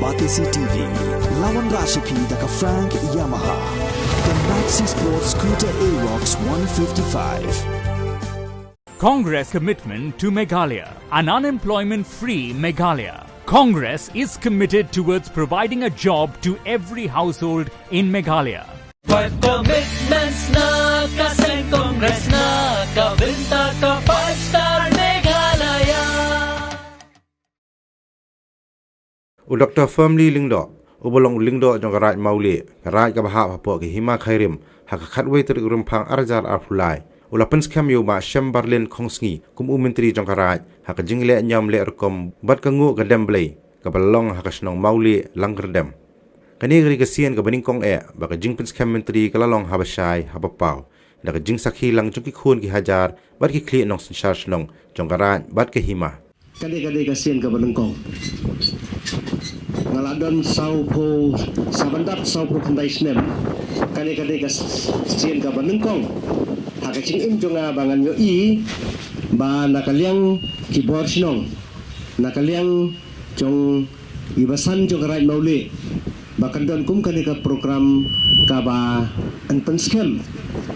Batisi TV, Lawan Rashipi Daka Frank Yamaha, the Maxi Sports Scooter Aerox 155. Congress commitment to Meghalaya, an unemployment-free Meghalaya. Congress is committed towards providing a job to every household in Meghalaya. 5 commitments na kasing Congress na kabinta ka 5-star Meghalaya. Dr. Firmly Lingdo, Ubolong Lingdo Jongaraj Mauli, Raj Gabaha Papo Hima Khairim, Hakakat Waiter Rumpang Arjar Arpulai. Ulapens kamyo ba Shem Barlin Kongsngi kum Menteri Jongkaraj haka jingle nyam le rekom bat kangu gadem blay kabalong haka snong mauli langerdem kani gri kasian ka baning kong baka jingpens kam Menteri kalalong habashai habapau daga jing sakhi lang jungki khun ki hajar bat ki kli nong sensar snong Jongkaraj bat ke hima kade kasian ka baning kong ngaladon saupo sabandap saupo kandai snem kade kasian ka baning kong hakaching injonga bangan yo ba nakaliang kibor sinong nakaliang jong ibasan jong right mauli bakandon kum kanika program kaba anpen scam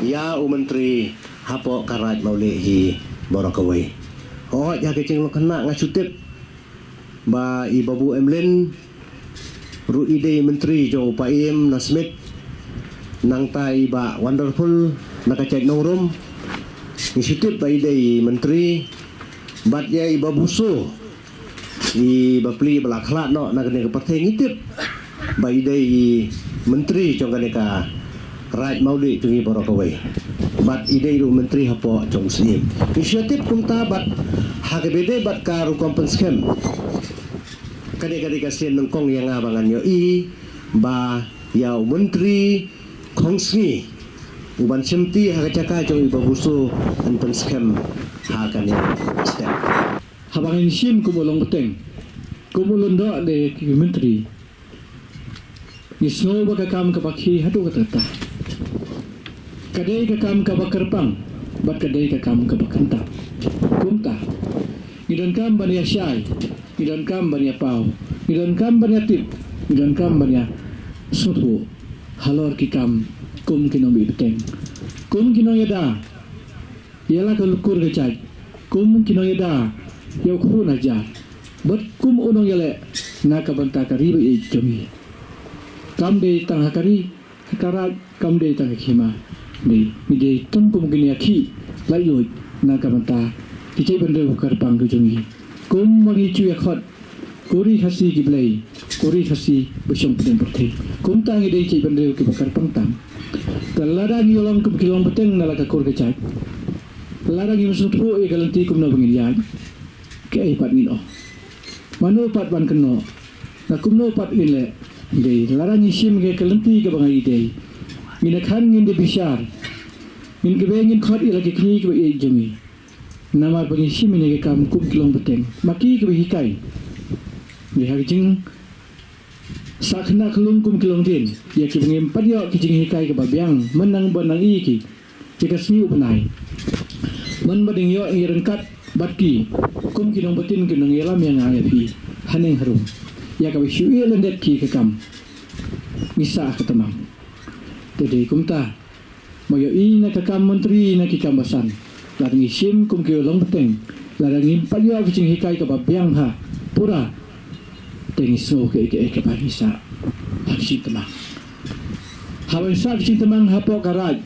ya menteri hapo karat mauli hi borokawai ya kaching lo kena ngasutip ba ibabu emlen ru ide menteri jong upaim nasmit nang tai ba wonderful nakacek nongrum inisiatif by day menteri bat ya iba busu i bapli balaklat no nakane ka partai ngitip by day menteri jong kaneka right mauli tungi borokawai bat ide ru menteri hapo jong sim inisiatif kumta bat hakebede bat ka ru kompenskem kaneka kasien nongkong yang abangan yo ba ya menteri kongsni uban semti hakacaka jong iba busu anton scam hakane step habangin sim kumulong beteng kumulondo de menteri nisno baka kam ka bakhi hatu katata kadai ka kam ka bakarpang bat kadai ka kam ka bakanta kumta idon kam bania syai idon kam bania pau idon kam bania tip idon kam bania sutu halor ki kam kum kinong biteng kum kinong yada yala kalkur gecaj kum kinong yada yau khuna ja bat kum unong yale na kabanta kari be jomi kam de tang hakari hakara kam de tang khima de mide tum kum gini akhi lai loi na kabanta kichai bande ukar pang jomi kum magi chu yakhot kuri khasi ki blai kuri khasi besong peden perthi kum tang ide chai bande ki bakar pang tam Larang yolong kum kilong beteng nala kakur kecak. Larang yung sutro galanti kum na bangilian. Kaya ipat ngino. Mano pat ban keno. Na kum no pat ile. Day larang isim kaya galanti ka bangai day. Minakhan ngin de bisyar. Min kebengin khot ila ke kini ke e jemi. Nama bangisim ini ke kam kum kilong beteng. Maki ke hikai. Di hari jing sakna kelung kum kilong din ya ki bengem padyo ki jing hikai ke babyang menang benang iki jika sniu benai men bading yo irengkat batki kum kilong betin kenang yelam yang aya pi haneng harum ya ka bisu lendet ki ke kam misa ketemang tedi kumta moyo ina ka kam menteri na ki kambasan larang isim kum kilong beteng larang padyo ki jing hikai ke babyang ha pura tengis so ke parisa haksi temang hawan sa haksi temang hapo karaj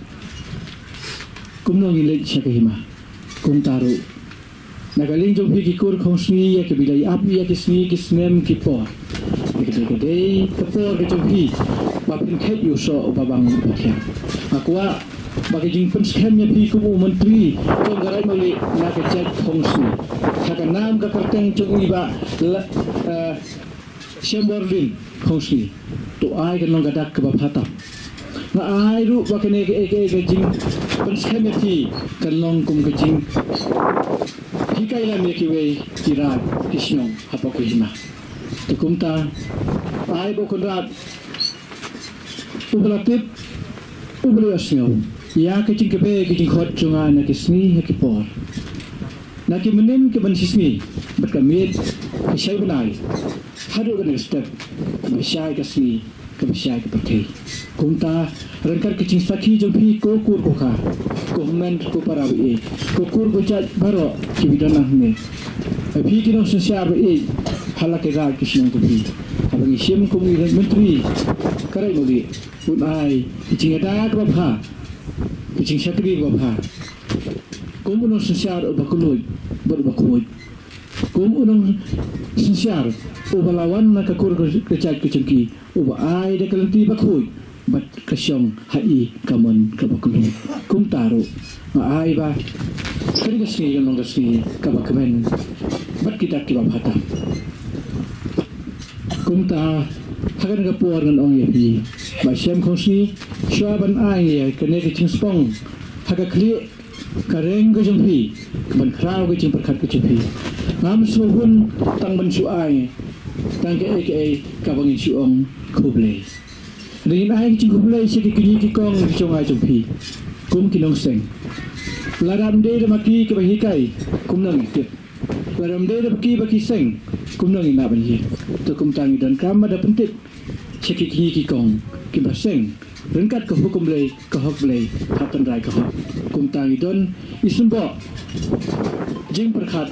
kumno ngilek siya kahima kum taru nagaling jom hikikur kong sni ya ke bilay api ya ke sni ke snem ke po kede kapor ke jom hi babin khet yuso babang bakya akwa bagi jing penskem ya pi kumu menteri jom garai mali na ke cek kong sni hakan nam ka karteng jom iba Semborlin kongsi tu ai kan long gadak kebab hatam na ai ru bakane ke jing penskemeti kan long kum ke jing hikai la me ki we kira kisno apa ko hima tu kumta ai bo konrat ublatip ublasnyo ya ke jing ke be ke jing khot chunga na kisni ha ki por na ki menim ke ban sismi bat kamit ke shay banai How do you step? kebesyai kasih kebesyai kepercayai kumta rengkar kecing saki jompi kokur koka komen ko parawi kokur bocah baro kibidanah ne api kino sosial be halak era kishin ko bi abangi sim ko mi menteri karai modi unai kecing ada ko bha kecing sakri ko bha komuno sosial bakuloi berbakuoi komuno sosial ubalawan na kakur kecak kecengki uba ai de kalanti bakhui bat kasyong hai kaman kabakulu kum taru ma ai ba kari gasni yang gasni kabakamen bat kita ki babata kum ta hagan ga por ngan ong yepi ba syam khosni swaban ai ye kene ke ching spong haga kli kareng ga jompi ban krau ga ching perkhat ga jompi ngam suhun tang ban su ai tang ke kabangin suong kublai rin ai chi kublai si kini ki kong chong ai chompi kum kinong seng laram de de maki ke bahikai kum nang tip laram de de baki seng kum nang ina ban ye to kum tang dan kam ada pentit si kini ki kong ki ba seng rengkat ke hukum blai ke hok blai hatan rai ke hok kum tang don isunbo jing perkhat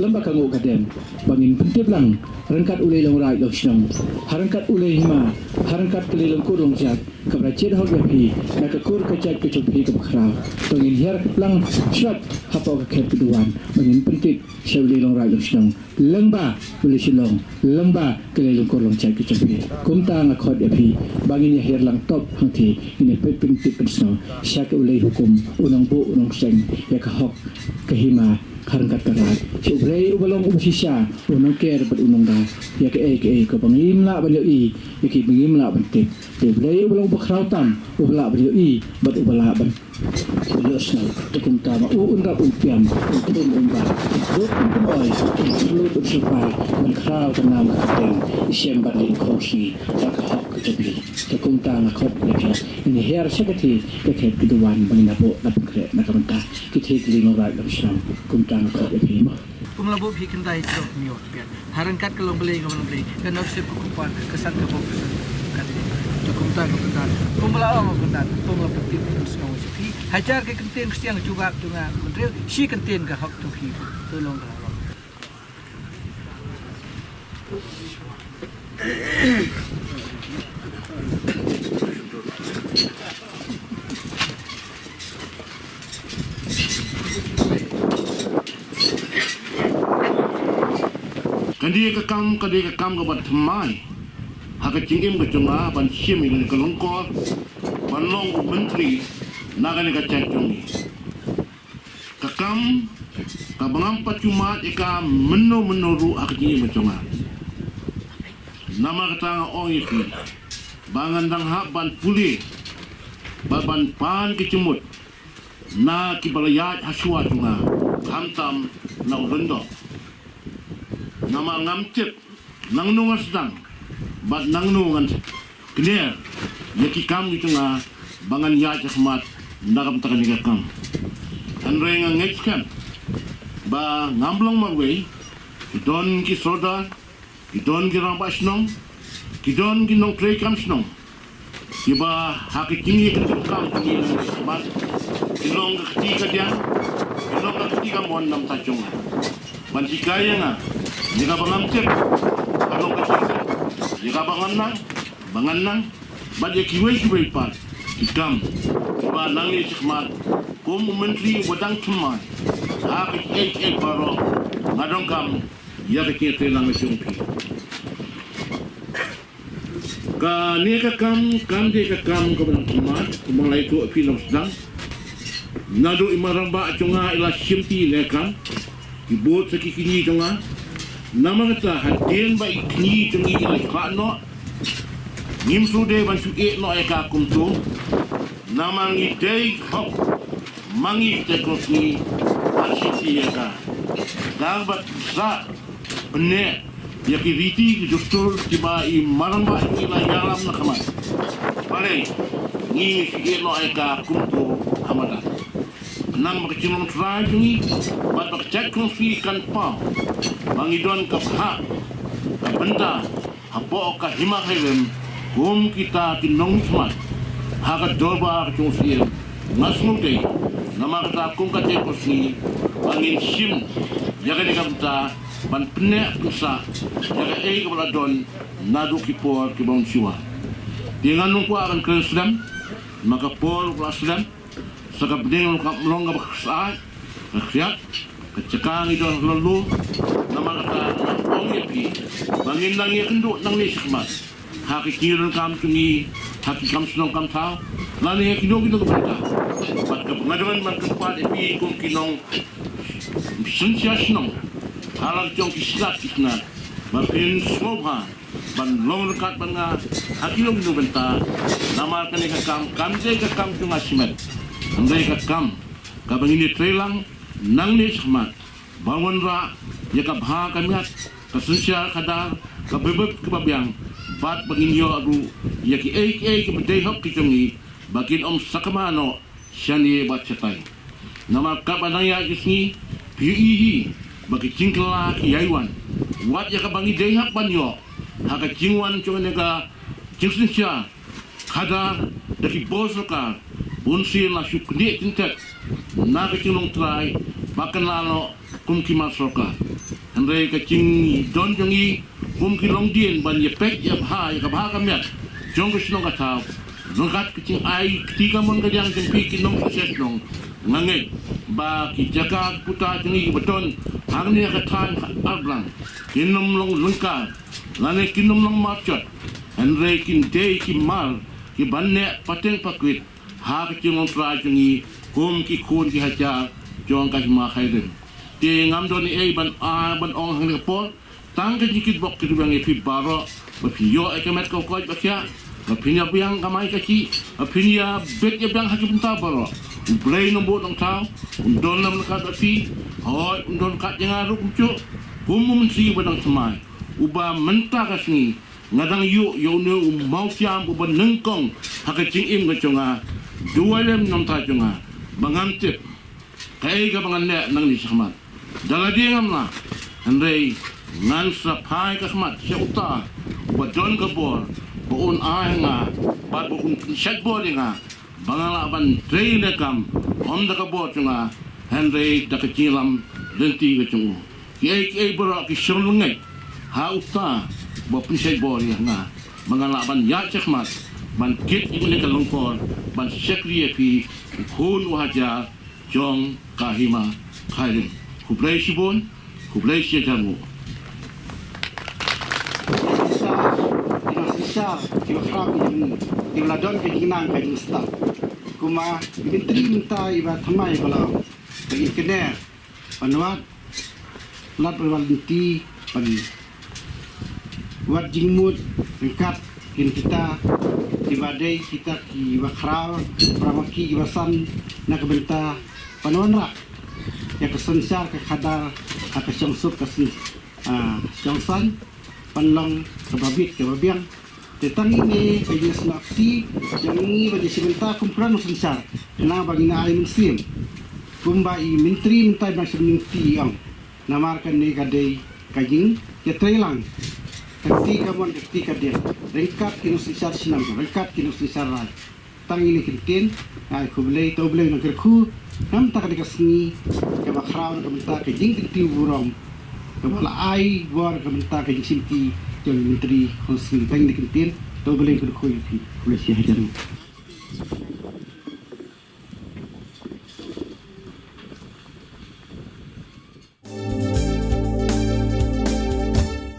lembak kangu kadem bangin pentip lang rengkat ulai long rai long snong harangkat ulai hima harangkat kelilong kurung jak kabra chet hok yapi nak kur kecak kecumpi ke bakrau tongin hiar lang syat hapa ke keduan bangin pentip syuli long rai long snong lengba ulai silong lengba kelilong kurung jak kecumpi kumta ngakot yapi bangin hiar lang top hangti ini pentip pensno syak ulai hukum unang bu unang seng ya ka hok kehima harangkat karat subrei ubalong ubusisya unang ker ber unang da ya ke ko pangim la balio i ya ki pangim la bentik subrei ubalong bakrau tam ubala balio i bat ubala ban losna tukum tama unra umpiam untum umba tukum oi lut upsupai ban krau tanam kateng isem balin khosi tak hak kejebi tukum tama khop ya ini her sekati ke keduan banginapo napkre nakamta kithi lino rai lamsam kumta ngakot yapi mo kumlabo bikin dai so miot pian harangkat kalau beli kan nasib kukupan kesan kebok kan to kumta kumta kumla o kumta kumla petik semua sepi hajar ke kentin siang juga tunga menteri si kentin ke hak tu hi tolong kalau Kadi ke kam ke bat mai hak cingim ke cunga ban sim ilin ke longkor ban long menteri nagane ke cacungi ke kam ke bangam pacumat ika meno ru hak cingim ke cunga nama kata ong iki bangan dang hak ban puli ban pan ke cemut na ki balayat hasua cunga hamtam na urendo nama ngamcip nang nungas dang bat nang nungan clear yaki kam gitu nga bangan ya jasmat ndakam takaniga kam andre nga ngetskan ba ngamblong magway kidon ki soda kidon ki rambas nong kidon ki nong play kam snong kiba hakikingi kam kingi bat kilong ketiga dia kilong ketiga mon nam tachunga ban sikaya nga jika bangan cek, kalau kecil, jika bangan nang, bagi kiwai pat, ikam, ba nang ni cikmat, kum menteri wadang cumai, hak baro, ngadong kam, ya kecil telang mesumpi. Ka ni kam kebelang cumai, kumalai tu film sedang, nadu imaramba cunga ila simpi lekam, ibut sekikini cunga. Nama kata hadin ba ikni tungi ilai kano ngim sude ban su no eka kum tu nama ngi dei hok mangi te kosni asiti eka dang ba sa bene yakiriti justur tiba i maramba ila yalam na khamat pare ngi si no eka kum tu hamada nang makcinong try tungi bat cek kong fi kan pa mangidon ka ha ka benda hapo ka hima khairem kum kita kinong smat haga dorba chung siem ngasmute nama kata kum ka te kosi angin sim jaga ni kamta ban pne kusa jaga ei ka baladon nadu kipor ki bong siwa dengan nungku akan Islam maka pol Islam sakap ding longa baksa khriat kecekang itu lalu nama kata ong yepi bangin nang ye kendu nang ni sikmat haki kirun kam tungi haki kam sunong kam tau lani ye kinong kinong kepada bat ke pengaduan bat kepat epi kum kinong sensia sunong halak jong kislat kisnat makin smobha ban long lekat banga haki long kinong benta nama kani kam je kam tunga simet andai kam kabangin ni trelang nang ni sikmat bangun ra ya kabha kamiat kasunsia kadar kabebeb kebabiang bat bagin yo agu ya ki ke bedai hok ki jongi bagin om sakamano shani bat chatai nama kabanaya gisni pihi bagi cingkla ki yaiwan wat ya kabangi dei hak banyo haka jingwan chonega jingsunsia kadar daki bosoka bunsi la shukni tintet na ka cingong trai bakan lalo kum ki masoka andai ka cing don jongi kum ki long dien ban ye pek ya bha ya ka bha ka met jong ka snong ka tau ngat ka cing ai tiga mon ka jang pi ki nong ses nong ngange ba ki jaga puta jongi beton hang ni ka tan ablang kinom long lungka lane kinom long machot andai kin dei ki mal ki banne pateng pakwit ha ka cing long tra jongi kum ki kun ki haja jong ka ma khairen ti ngam doni ei ban ong hang pol tang ke jikit bok ki bang epi baro ba pio e kemet ko ba kya ba pinya biang kamai ka ki ba pinya bet ye bang haki benta baro play no bo dong tau don lam ka ta pi hoi don ka yang aru ku mum si ba dong semai uba menta ka sni ngadang yu ne mau kiam bu ban nengkong haka ching im ga chonga dualem nom ta chonga bangam tip kai ga bangan ne nang ni sakmat daladi ngamna andrei ngan sa pai ka smat seuta wadon ka bor boon ahenga pat boon shat boringa bangala ban train kam om da ka bor chunga andrei da ka chilam denti ka chungu ye boro ki shulungai ha uta bo pin shat boringa bangala ban ya sakmat ban kit ni ka longkor ban sekri fi khun waja jong kahima khairin kublai sibon kublai siajamu sisa kiwa frap ini kiwa don ke jinang ke jinsta kuma bintri minta iba thamai balau bagi kene panwat lat berwalinti pan wat jingmut ringkat kin kita ibadai kita ki wakrau pramaki ibasan nak benta panonra ya kesensar ke kadar ke songsup ke songsan panlong kebabit kebabiang tetang ini bagi snaksi yang ini bagi sebentar kumpulan sensar na bagi na ay muslim kumbai menteri minta bangsa minti yang namarkan ni kadai kajing ya trailang ketika mon ketika dia ringkat kinu sensar sinam ringkat kinu sensar lai tang ini kintin ay kublay to blay nang kerku nam tak dikasni ke bakrau ke bentar ke jing tinti burong ke bala ai war ke bentar ke jing sinti jong menteri konsili tang ini kintin to blay kerku kublay hajar